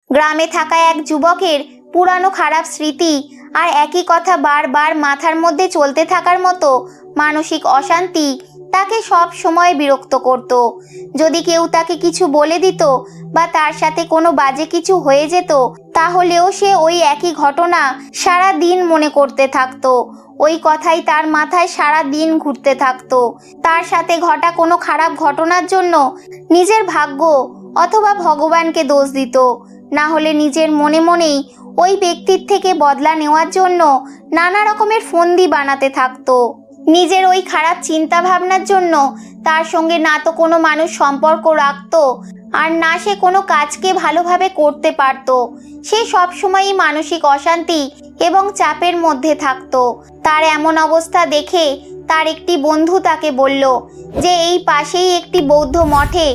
গ্রামে থাকা এক যুবকের পুরানো খারাপ স্মৃতি আর একই কথা বারবার মাথার মধ্যে চলতে থাকার মতো মানসিক অশান্তি তাকে সব সময় বিরক্ত করত। যদি কেউ তাকে কিছু বলে দিত বা তার সাথে কোনো বাজে কিছু হয়ে যেত, তাহলেও সে ওই একই ঘটনা সারা দিন মনে করতে থাকতো। ওই কথাই তার মাথায় সারা দিন ঘুরতে থাকতো। তার সাথে ঘটা কোনো খারাপ ঘটনার জন্য নিজের ভাগ্য অথবা ভগবানকে দোষ দিত, না হলে নিজের মনে মনেই ওই ব্যক্তির থেকে বদলা নেওয়ার জন্য নানা রকমের ফন্দি বানাতে থাকতো। নিজের ওই খারাপ চিন্তা ভাবনার জন্য তার সঙ্গে না তো কোনো মানুষ সম্পর্ক রাখতো আর না সে কোনো কাজকে ভালোভাবে করতে পারতো। সে সবসময়ই মানসিক অশান্তি এবং চাপের মধ্যে থাকতো। তার এমন অবস্থা দেখে তার একটি বন্ধু তাকে বলল যে এই পাশেই একটি বৌদ্ধ মঠে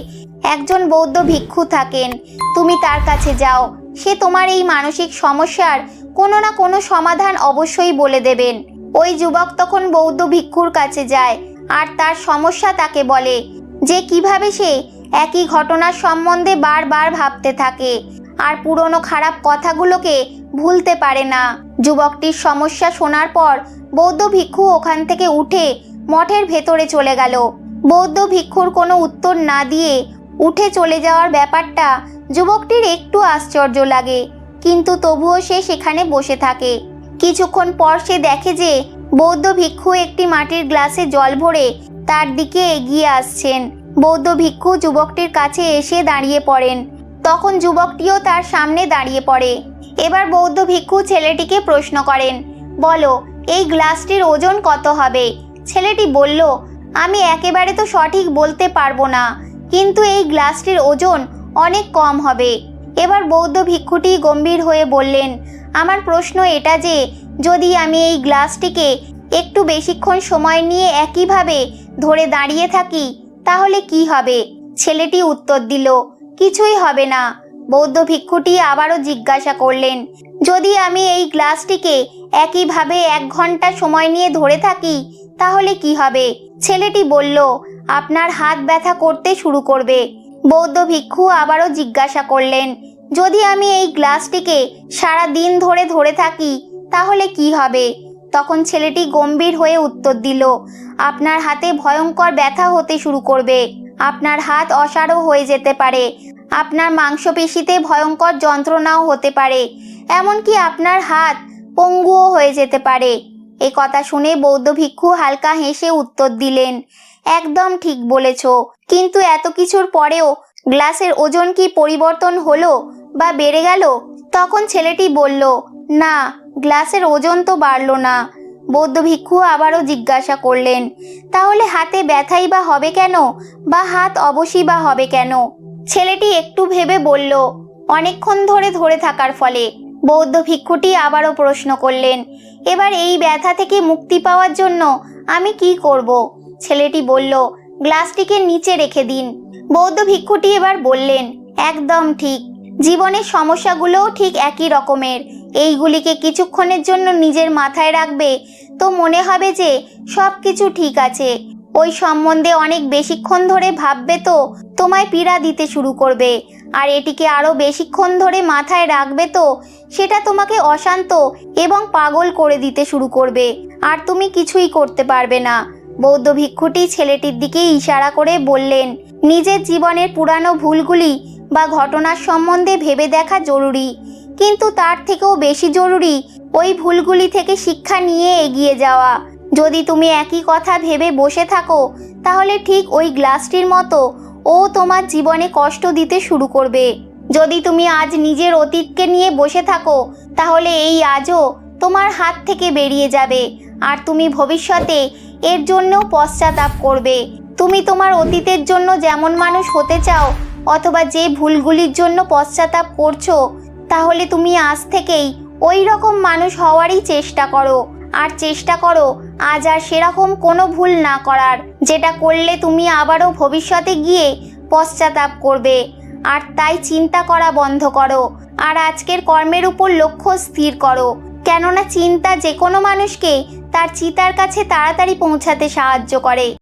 একজন বৌদ্ধ ভিক্ষু থাকেন, তুমি তার কাছে যাও, সে তোমার এই মানসিক সমস্যার কোনো না কোনো সমাধান অবশ্যই বলে দেবেন। ওই যুবক তখন বৌদ্ধ ভিক্ষুর কাছে যায় আর তার সমস্যা তাকে বলে যে কিভাবে সে একই ঘটনার সম্বন্ধে বারবার ভাবতে থাকে আর পুরনো খারাপ কথাগুলোকে ভুলতে পারে না। যুবকটির সমস্যা শোনার পর বৌদ্ধ ভিক্ষু ওখান থেকে উঠে মঠের ভেতরে চলে গেল। বৌদ্ধ ভিক্ষুর কোনো উত্তর না দিয়ে উঠে চলে যাওয়ার ব্যাপারটা যুবকটির একটু আশ্চর্য লাগে, কিন্তু তবুও সে সেখানে বসে থাকে। কিছুক্ষণ পর সে দেখে যে বৌদ্ধ ভিক্ষু একটি মাটির গ্লাসে জল ভরে তার দিকে এগিয়ে আসছেন। বৌদ্ধ ভিক্ষু যুবকটির কাছে এসে দাঁড়িয়ে পড়েন। তখন যুবকটিও তার সামনে দাঁড়িয়ে পড়ে। এবার বৌদ্ধ ভিক্ষু ছেলেটিকে প্রশ্ন করেন, বলো এই গ্লাসটির ওজন কত হবে? ছেলেটি বলল, আমি একেবারে তো সঠিক বলতে পারবো না, কিন্তু এই গ্লাসটির ওজন অনেক কম হবে। এবার বৌদ্ধ ভিক্ষুটি গম্ভীর হয়ে বললেন, আমার প্রশ্ন এটা যে যদি আমি এই গ্লাসটিকে একটু বেশিক্ষণ সময় নিয়ে একইভাবে ধরে দাঁড়িয়ে থাকি তাহলে কি হবে? ছেলেটি উত্তর দিল, কিছুই হবে না। বৌদ্ধ ভিক্ষুটি আবারও জিজ্ঞাসা করলেন, যদি আমি এই গ্লাসটিকে একইভাবে 1 ঘন্টা সময় নিয়ে ধরে থাকি তাহলে কি হবে? ছেলেটি বলল, আপনার হাত ব্যথা করতে শুরু করবে। বৌদ্ধ ভিক্ষু আবারও জিজ্ঞাসা করলেন, যদি আমি এই গ্লাসটিকে সারা দিন ধরে থাকি তাহলে কি হবে? তখন ছেলেটি গম্ভীর হয়ে উত্তর দিল, আপনার হাতে ভয়ঙ্কর ব্যথা হতে শুরু করবে, আপনার হাত অসাড়ও হয়ে যেতে পারে, আপনার মাংসপেশিতে ভয়ঙ্কর যন্ত্রণাও হতে পারে, এমনকি আপনার হাত পঙ্গুও হয়ে যেতে পারে। এ কথা শুনে বৌদ্ধ ভিক্ষু হালকা হেসে উত্তর দিলেন, একদম ঠিক বলেছ, কিন্তু এত কিছুর পরেও গ্লাসের ওজন কি পরিবর্তন হলো বা বেড়ে গেল? তখন ছেলেটি বলল, না, গ্লাসের ওজন তো বাড়লো না। বৌদ্ধ ভিক্ষু আবারও জিজ্ঞাসা করলেন, তাহলে হাতে ব্যথাই বা হবে কেন, বা হাত অবশই বা হবে কেন? ছেলেটি একটু ভেবে বলল, অনেকক্ষণ ধরে থাকার ফলে। বৌদ্ধ ভিক্ষুটি আবারও প্রশ্ন করলেন, এবার এই ব্যথা থেকে মুক্তি পাওয়ার জন্য আমি কি করব? ছেলেটি বলল, গ্লাসটিকে নিচে রেখে দিন। বৌদ্ধ ভিক্ষুটি এবার বললেন, একদম ঠিক, জীবনের সমস্যাগুলোও ঠিক একই রকমের। এইগুলিকে কিছুক্ষণের জন্য নিজের মাথায় রাখবে তো মনে হবে যে সব কিছু ঠিক আছে। ওই সম্বন্ধে অনেক বেশিক্ষণ ধরে ভাববে তো তোমায় পীড়া দিতে শুরু করবে, আর এটিকে আরও বেশিক্ষণ ধরে মাথায় রাখবে তো সেটা তোমাকে অশান্ত এবং পাগল করে দিতে শুরু করবে, আর তুমি কিছুই করতে পারবে না। বৌদ্ধ ভিক্ষুটি ছেলেটির দিকে ইশারা করে বললেন, নিজের জীবনের পুরানো ভুলগুলি বা ঘটনার সম্বন্ধে ভেবে দেখা জরুরি, কিন্তু তার থেকেও বেশি জরুরি ওই ভুলগুলি থেকে শিক্ষা নিয়ে এগিয়ে যাওয়া। যদি তুমি একই কথা ভেবে বসে থাকো তাহলে ঠিক ওই গ্লাসটির মতো ও তোমার জীবনে কষ্ট দিতে শুরু করবে। যদি তুমি আজ নিজের অতীতকে নিয়ে বসে থাকো তাহলে এই আজও তোমার হাত থেকে বেরিয়ে যাবে, আর তুমি ভবিষ্যতে এর জন্যও পশ্চাতাপ করবে। তুমি তোমার অতীতের জন্য যেমন মানুষ হতে চাও অথবা যে ভুলগুলির জন্য পশ্চাতাপ করছো, তাহলে তুমি আজ থেকেই ওই রকম মানুষ হওয়ারই চেষ্টা করো, আর চেষ্টা করো আজ আর সেরকম কোনো ভুল না করার, যেটা করলে তুমি আবারও ভবিষ্যতে গিয়ে পশ্চাতাপ করবে। আর তাই চিন্তা করা বন্ধ করো আর আজকের কর্মের উপর লক্ষ্য স্থির করো, কেননা চিন্তা যে কোনো মানুষকে তার চিতার কাছে তাড়াতাড়ি পৌঁছাতে সাহায্য করে।